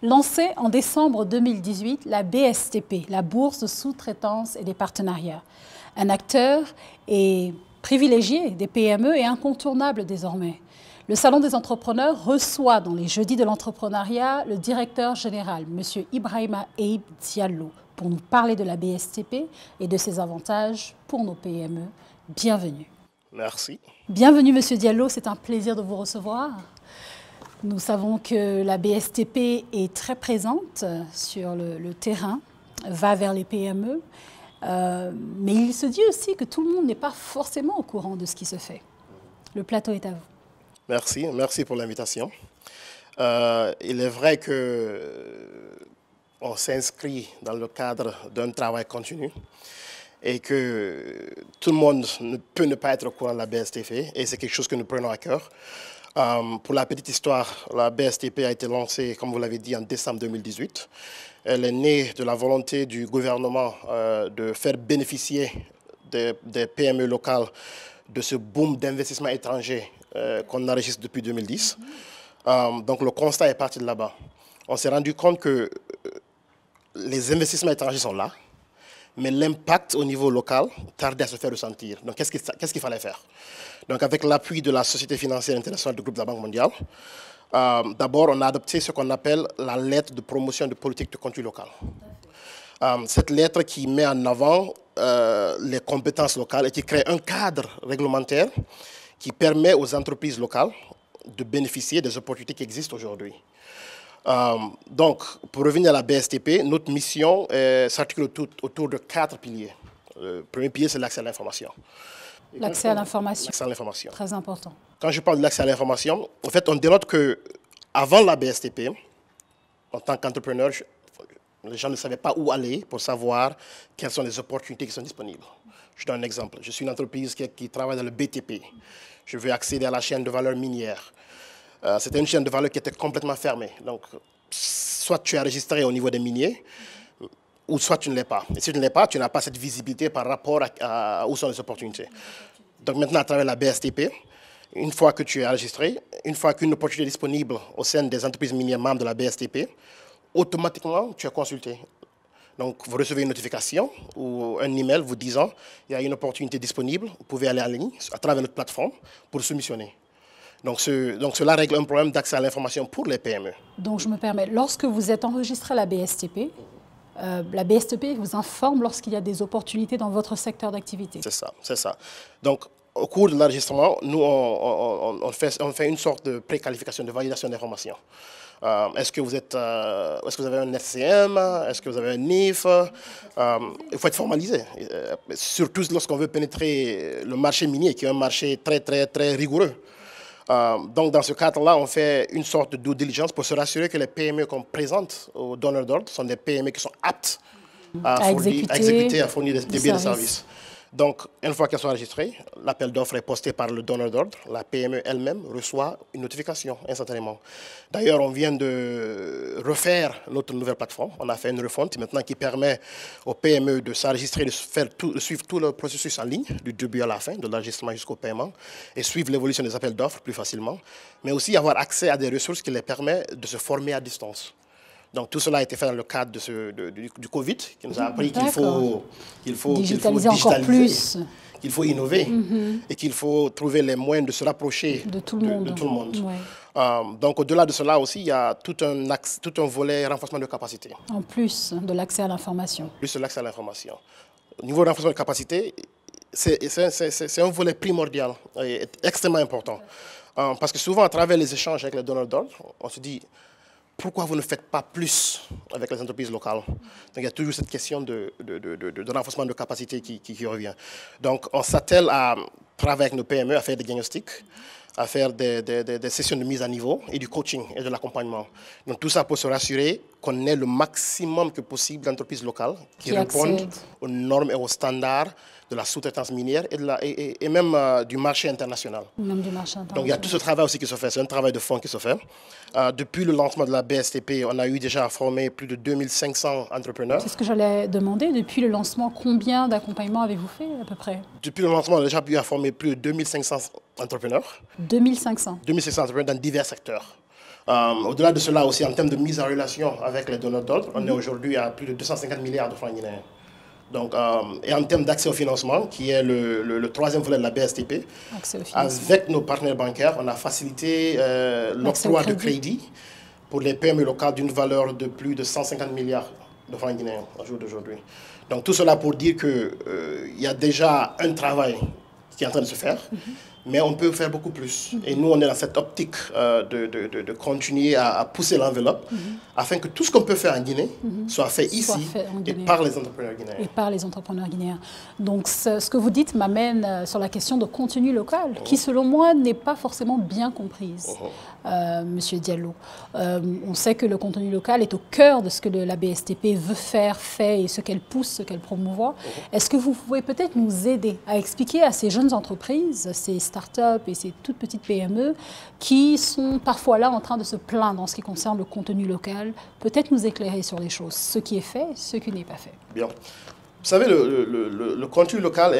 Lancée en décembre 2018, la BSTP, la Bourse de sous-traitance et des partenariats. Un acteur et privilégié des PME et incontournable désormais. Le Salon des entrepreneurs reçoit dans les jeudis de l'entrepreneuriat le directeur général, M. Ibrahima Aïb Diallo, pour nous parler de la BSTP et de ses avantages pour nos PME. Bienvenue. Merci. Bienvenue, M. Diallo, c'est un plaisir de vous recevoir. Nous savons que la BSTP est très présente sur le terrain, va vers les PME, mais il se dit aussi que tout le monde n'est pas forcément au courant de ce qui se fait. Le plateau est à vous. Merci, merci pour l'invitation. Il est vrai qu'on s'inscrit dans le cadre d'un travail continu et que tout le monde ne peut ne pas être au courant de la BSTP et c'est quelque chose que nous prenons à cœur. Pour la petite histoire, la BSTP a été lancée, comme vous l'avez dit, en décembre 2018. Elle est née de la volonté du gouvernement de faire bénéficier des PME locales de ce boom d'investissement étranger qu'on enregistre depuis 2010. Donc le constat est parti de là-bas. On s'est rendu compte que les investissements étrangers sont là, mais l'impact au niveau local tardait à se faire ressentir. Donc qu'est-ce qu'il fallait faire? Donc avec l'appui de la Société financière internationale du groupe de la Banque mondiale, d'abord on a adopté ce qu'on appelle la lettre de promotion de politique de contenu local. Cette lettre qui met en avant les compétences locales et qui crée un cadre réglementaire qui permet aux entreprises locales de bénéficier des opportunités qui existent aujourd'hui. Donc, pour revenir à la BSTP, notre mission s'articule autour de 4 piliers. Le premier pilier, c'est l'accès à l'information. L'accès à l'information. L'accès à l'information. Très important. Quand je parle de l'accès à l'information, en fait, on dénote qu'avant la BSTP, en tant qu'entrepreneur, les gens ne savaient pas où aller pour savoir quelles sont les opportunités qui sont disponibles. Je donne un exemple. Je suis une entreprise qui travaille dans le BTP. Je veux accéder à la chaîne de valeur minière. C'était une chaîne de valeur qui était complètement fermée. Donc, soit tu es enregistré au niveau des miniers, ou soit tu ne l'es pas. Et si tu ne l'es pas, tu n'as pas cette visibilité par rapport à où sont les opportunités. Donc maintenant, à travers la BSTP, une fois que tu es enregistré, une fois qu'une opportunité est disponible au sein des entreprises minières membres de la BSTP, automatiquement, tu es consulté. Donc, vous recevez une notification ou un email vous disant qu'il y a une opportunité disponible, vous pouvez aller en ligne à travers notre plateforme pour soumissionner. Donc cela règle un problème d'accès à l'information pour les PME. Donc, je me permets, lorsque vous êtes enregistré à la BSTP vous informe lorsqu'il y a des opportunités dans votre secteur d'activité. C'est ça, c'est ça. Donc, au cours de l'enregistrement, nous, on fait une sorte de préqualification, de validation d'informations. Est-ce que vous avez un SCM? Est-ce que vous avez un NIF? Il faut être formalisé. Surtout lorsqu'on veut pénétrer le marché minier, qui est un marché très, très, très rigoureux. Donc, dans ce cadre-là, on fait une sorte de due diligence pour se rassurer que les PME qu'on présente aux donneurs d'ordre sont des PME qui sont aptes à exécuter, à fournir des biens de services. Donc, une fois qu'elles sont enregistrées, l'appel d'offres est posté par le donneur d'ordre. La PME elle-même reçoit une notification instantanément. D'ailleurs, on vient de refaire notre nouvelle plateforme. On a fait une refonte maintenant qui permet aux PME de s'enregistrer, de suivre tout le processus en ligne, du début à la fin, de l'enregistrement jusqu'au paiement, et suivre l'évolution des appels d'offres plus facilement, mais aussi avoir accès à des ressources qui les permettent de se former à distance. Donc tout cela a été fait dans le cadre du Covid, qui nous a appris qu'il faut digitaliser encore plus, qu'il faut innover et qu'il faut trouver les moyens de se rapprocher de tout le monde. Ouais. Donc au-delà de cela aussi, il y a tout un volet renforcement de capacité. En plus de l'accès à l'information. Plus de l'accès à l'information. Au niveau renforcement de capacité, c'est un volet primordial et extrêmement important. Parce que souvent, à travers les échanges avec les donneurs d'ordre, on se dit pourquoi vous ne faites pas plus avec les entreprises locales? Donc, il y a toujours cette question de renforcement de capacité qui revient. Donc, on s'attelle à travailler avec nos PME, à faire des diagnostics, à faire des sessions de mise à niveau et du coaching et de l'accompagnement. Donc, tout ça pour se rassurer qu'on ait le maximum que possible d'entreprises locales qui répondent aux normes et aux standards de la sous-traitance minière et même du marché international. Même du marché international. Donc il y a tout ce travail aussi qui se fait, c'est un travail de fond qui se fait. Depuis le lancement de la BSTP, on a eu déjà formé plus de 2500 entrepreneurs. C'est ce que j'allais demander. Depuis le lancement, combien d'accompagnements avez-vous fait à peu près? Depuis le lancement, on a déjà pu former plus de 2500 entrepreneurs. 2500 2500 entrepreneurs dans divers secteurs. Au-delà de cela aussi, en termes de mise en relation avec les donneurs d'ordre, on est aujourd'hui à plus de 250 milliards de francs guinéens. Donc, et en termes d'accès au financement, qui est le troisième volet de la BSTP, avec nos partenaires bancaires, on a facilité l'octroi de crédit pour les PME locales d'une valeur de plus de 150 milliards de francs guinéens au jour d'aujourd'hui. Donc tout cela pour dire qu'il y a déjà un travail qui est en train de se faire, mais on peut faire beaucoup plus. Et nous, on est dans cette optique de continuer à pousser l'enveloppe afin que tout ce qu'on peut faire en Guinée soit fait ici et par les entrepreneurs guinéens. Et par les entrepreneurs guinéens. Donc ce que vous dites m'amène sur la question de contenu local, qui selon moi n'est pas forcément bien comprise, Monsieur Diallo. On sait que le contenu local est au cœur de ce que la BSTP veut faire, fait et ce qu'elle pousse, ce qu'elle promouvoit. Est-ce que vous pouvez peut-être nous aider à expliquer à ces jeunes entreprises, ces start-up et ces toutes petites PME qui sont parfois là en train de se plaindre en ce qui concerne le contenu local, peut-être nous éclairer sur les choses, ce qui est fait, ce qui n'est pas fait. Bien. Vous savez, le contenu local,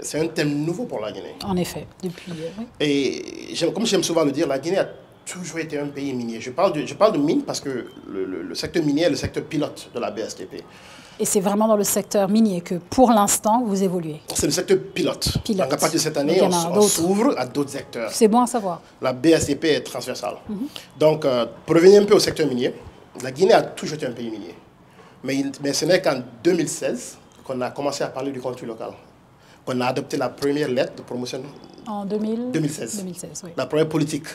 c'est un thème nouveau pour la Guinée. En effet, depuis... oui. Et comme j'aime souvent le dire, la Guinée a toujours été un pays minier. Je parle de mine parce que le secteur minier est le secteur pilote de la BSTP. Et c'est vraiment dans le secteur minier que, pour l'instant, vous évoluez. C'est le secteur pilote. Donc, à partir de cette année, on s'ouvre à d'autres secteurs. C'est bon à savoir. La BSTP est transversale. Donc, pour revenir un peu au secteur minier, la Guinée a toujours été un pays minier. Mais ce n'est qu'en 2016 qu'on a commencé à parler du contenu local. Qu'on a adopté la première lettre de promotion. En 2016. 2016, oui. La première politique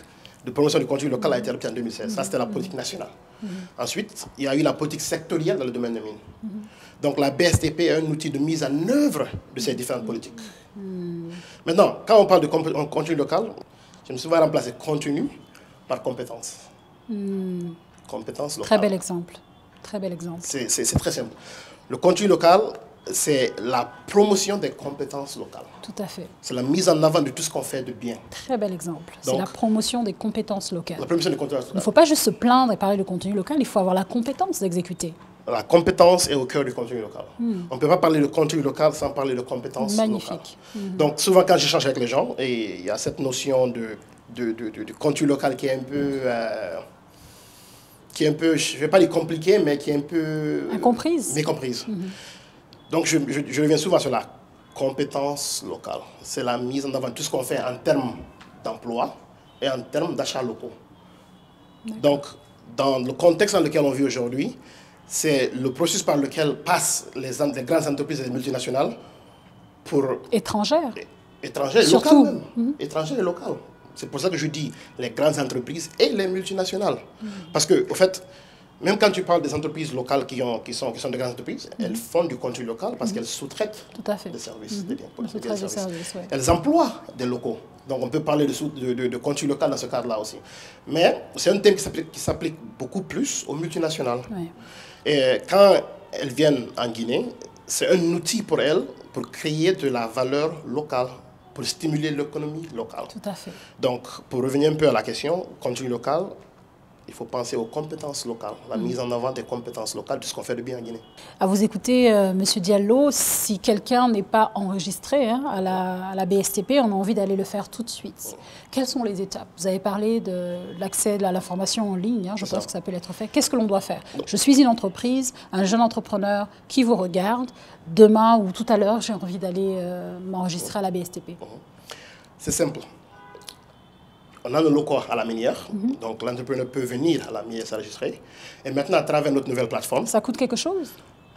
de promotion du contenu local a été adoptée en 2016. Ça, c'était la politique nationale. Ensuite, il y a eu la politique sectorielle dans le domaine des mines. Donc, la BSTP est un outil de mise en œuvre de ces différentes politiques. Maintenant, quand on parle de contenu local, je me suis souvent remplacé contenu par compétence. Compétence locale. Très bel exemple. Très bel exemple. C'est très simple. Le contenu local, c'est la promotion des compétences locales. Tout à fait. C'est la mise en avant de tout ce qu'on fait de bien. Très bel exemple. C'est la promotion des compétences locales. La promotion des compétences locales. Il ne faut pas juste se plaindre et parler de contenu local, il faut avoir la compétence d'exécuter. La compétence est au cœur du contenu local. On ne peut pas parler de contenu local sans parler de compétences locales. Magnifique. Donc souvent quand j'échange avec les gens, et il y a cette notion de contenu local qui est un peu... je ne vais pas dire compliquée, mais qui est un peu... Incomprise. Mécomprise. Donc, je reviens souvent sur la compétence locale. C'est la mise en avant de tout ce qu'on fait en termes d'emploi et en termes d'achats locaux. Donc, dans le contexte dans lequel on vit aujourd'hui, c'est le processus par lequel passent les grandes entreprises et les multinationales pour... Étrangères. Étrangères et surtout. Locales même. Étrangères et locales. C'est pour ça que je dis les grandes entreprises et les multinationales. Parce que, au fait, même quand tu parles des entreprises locales qui sont des grandes entreprises, elles font du contenu local parce qu'elles sous-traitent des services, des services. Ouais. Elles emploient des locaux. Donc on peut parler de contenu local dans ce cadre-là aussi. Mais c'est un thème qui s'applique beaucoup plus aux multinationales. Ouais. Et quand elles viennent en Guinée, c'est un outil pour elles pour créer de la valeur locale, pour stimuler l'économie locale. Tout à fait. Donc, pour revenir un peu à la question, contenu local, il faut penser aux compétences locales, la mise en avant des compétences locales, tout ce qu'on fait de bien en Guinée. À vous écouter, Monsieur Diallo, si quelqu'un n'est pas enregistré à la BSTP, on a envie d'aller le faire tout de suite. Quelles sont les étapes? Vous avez parlé de l'accès à l'information en ligne, je pense que ça peut être fait. Qu'est-ce que l'on doit faire? Je suis une entreprise, un jeune entrepreneur qui vous regarde. Demain ou tout à l'heure, j'ai envie d'aller m'enregistrer à la BSTP. C'est simple. On a le locaux à la minière, donc l'entrepreneur peut venir à la minière s'enregistrer. Et maintenant, à travers notre nouvelle plateforme... Ça coûte quelque chose?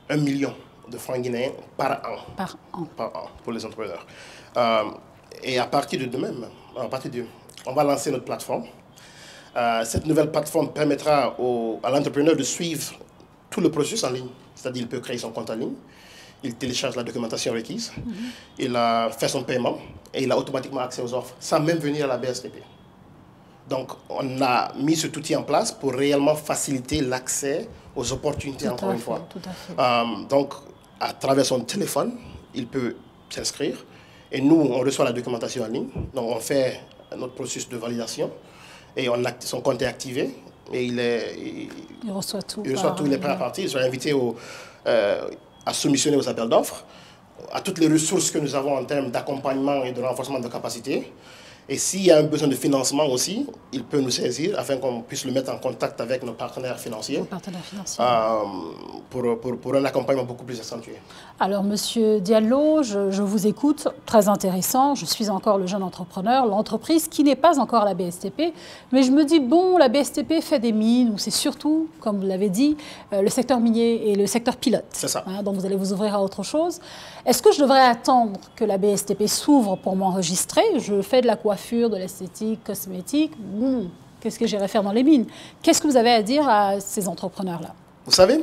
1 million de francs guinéens par an. Par an. Par an, pour les entrepreneurs. Et à partir de demain, on va lancer notre plateforme. Cette nouvelle plateforme permettra à l'entrepreneur de suivre tout le processus en ligne. C'est-à-dire qu'il peut créer son compte en ligne, il télécharge la documentation requise, il fait son paiement et il a automatiquement accès aux offres sans même venir à la BSTP. Donc, on a mis cet outil en place pour réellement faciliter l'accès aux opportunités, encore une fois. Tout à fait. Donc, à travers son téléphone, il peut s'inscrire. Et nous, on reçoit la documentation en ligne. Donc, on fait notre processus de validation. Et son compte est activé. Et il reçoit tout. Il reçoit tous les prêts à partir. Ils sont invités à soumissionner aux appels d'offres, à toutes les ressources que nous avons en termes d'accompagnement et de renforcement de capacité. Et s'il y a un besoin de financement aussi, il peut nous saisir afin qu'on puisse le mettre en contact avec nos partenaires financiers, pour un accompagnement beaucoup plus accentué. Alors, Monsieur Diallo, je vous écoute, très intéressant. Je suis encore le jeune entrepreneur, l'entreprise qui n'est pas encore la BSTP. Mais je me dis, bon, la BSTP fait des mines, ou c'est surtout, comme vous l'avez dit, le secteur minier et le secteur pilote. C'est ça. Donc, vous allez vous ouvrir à autre chose. Est-ce que je devrais attendre que la BSTP s'ouvre pour m'enregistrer? Je fais de la coiffure, de l'esthétique, cosmétique. Qu'est-ce que j'irai faire dans les mines? Qu'est-ce que vous avez à dire à ces entrepreneurs-là? Vous savez,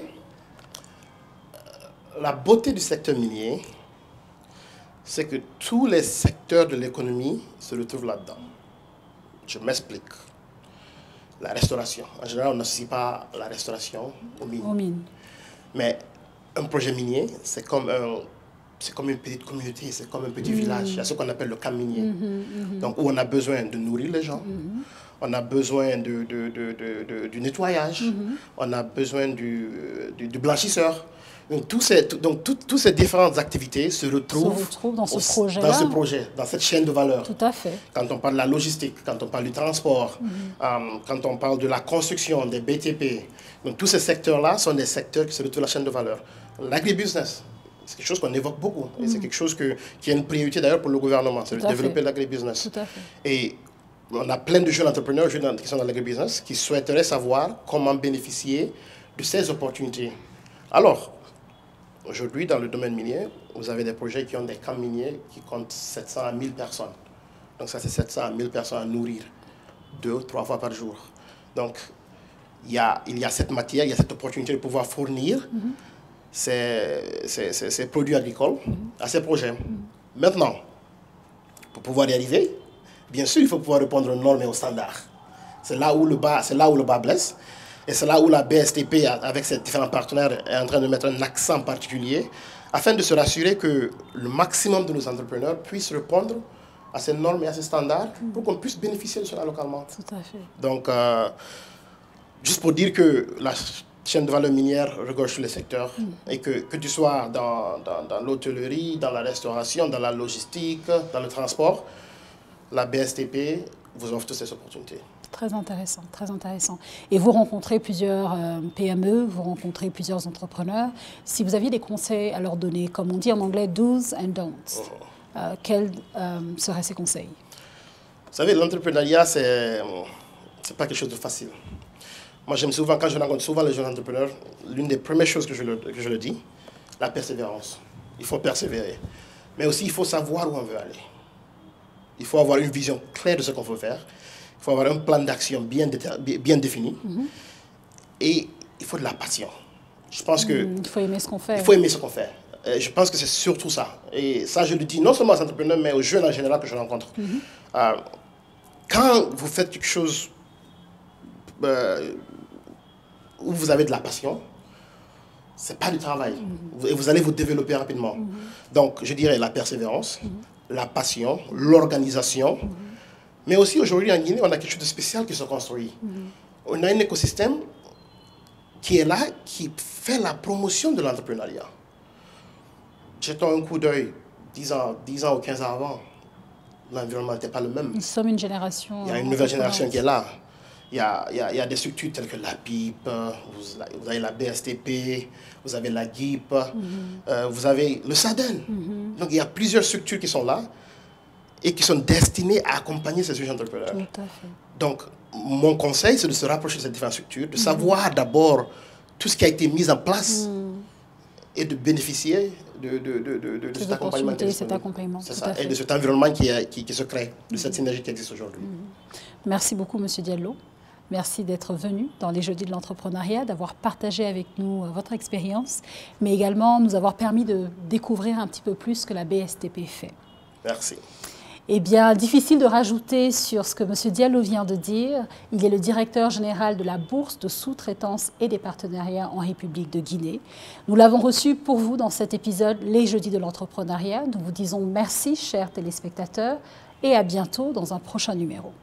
la beauté du secteur minier, c'est que tous les secteurs de l'économie se retrouvent là-dedans. Je m'explique. La restauration. En général, on n'associe pas la restauration aux mines. Mais un projet minier, c'est comme une petite communauté, c'est comme un petit village. Il y a ce qu'on appelle le camp minier. Donc, où on a besoin de nourrir les gens, on a besoin du nettoyage, on a besoin du blanchisseur. Donc, toutes ces différentes activités se retrouvent dans ce projet-là. Dans ce projet, dans cette chaîne de valeur. Tout à fait. Quand on parle de la logistique, quand on parle du transport, quand on parle de la construction, des BTP. Donc, tous ces secteurs-là sont des secteurs qui se retrouvent dans la chaîne de valeur. L'agribusiness, c'est quelque chose qu'on évoque beaucoup. Et c'est quelque chose qui est une priorité d'ailleurs pour le gouvernement, c'est de développer l'agribusiness. Tout à fait. Et on a plein de jeunes entrepreneurs qui sont dans l'agribusiness qui souhaiteraient savoir comment bénéficier de ces opportunités. Alors, aujourd'hui, dans le domaine minier, vous avez des projets qui ont des camps miniers qui comptent 700 à 1000 personnes. Donc ça, c'est 700 à 1000 personnes à nourrir 2 ou 3 fois par jour. Donc, il y a cette matière, il y a cette opportunité de pouvoir fournir ces produits agricoles à ces projets. Maintenant, pour pouvoir y arriver, bien sûr, il faut pouvoir répondre aux normes et aux standards. C'est là où le bas blesse. Et c'est là où la BSTP, avec ses différents partenaires, est en train de mettre un accent particulier afin de se rassurer que le maximum de nos entrepreneurs puissent répondre à ces normes et à ces standards pour qu'on puisse bénéficier de cela localement. Tout à fait. Donc, juste pour dire que la chaîne de valeur minière regorge tous les secteurs et que tu sois dans l'hôtellerie, dans la restauration, dans la logistique, dans le transport, la BSTP vous offre toutes ces opportunités. Très intéressant, très intéressant. Et vous rencontrez plusieurs PME, vous rencontrez plusieurs entrepreneurs. Si vous aviez des conseils à leur donner, comme on dit en anglais, do's and don'ts, quels seraient ces conseils? Vous savez, l'entrepreneuriat, c'est pas quelque chose de facile. Moi, j'aime souvent, quand je rencontre souvent les jeunes entrepreneurs, l'une des premières choses que je leur dis, la persévérance. Il faut persévérer. Mais aussi, il faut savoir où on veut aller. Il faut avoir une vision claire de ce qu'on veut faire. Il faut avoir un plan d'action bien défini. Et il faut de la passion. Je pense que... il faut aimer ce qu'on fait. Il faut aimer ce qu'on fait. Je pense que c'est surtout ça. Et ça, je le dis non seulement aux entrepreneurs, mais aux jeunes en général que je rencontre. Quand vous faites quelque chose où vous avez de la passion, c'est pas du travail. Et vous allez vous développer rapidement. Donc, je dirais la persévérance, la passion, l'organisation. Mais aussi, aujourd'hui, en Guinée, on a quelque chose de spécial qui se construit. On a un écosystème qui est là, qui fait la promotion de l'entrepreneuriat. Jetons un coup d'œil 10 ans ou 15 ans avant. L'environnement n'était pas le même. Nous sommes une génération... Il y a une nouvelle génération qui est là. Il y a des structures telles que la BIP, vous avez la BSTP, vous avez la GIP, vous avez le SADEN. Donc, il y a plusieurs structures qui sont là et qui sont destinées à accompagner ces jeunes entrepreneurs. Tout à fait. Donc, mon conseil, c'est de se rapprocher de ces différentes structures, de savoir d'abord tout ce qui a été mis en place et de bénéficier de cet accompagnement. C'est ça, et de cet environnement qui se crée, de cette synergie qui existe aujourd'hui. Merci beaucoup, Monsieur Diallo. Merci d'être venu dans les Jeudis de l'entrepreneuriat, d'avoir partagé avec nous votre expérience, mais également nous avoir permis de découvrir un petit peu plus ce que la BSTP fait. Merci. Eh bien, difficile de rajouter sur ce que M. Diallo vient de dire. Il est le directeur général de la Bourse de sous-traitance et des partenariats en République de Guinée. Nous l'avons reçu pour vous dans cet épisode Les Jeudis de l'entrepreneuriat. Nous vous disons merci, chers téléspectateurs, et à bientôt dans un prochain numéro.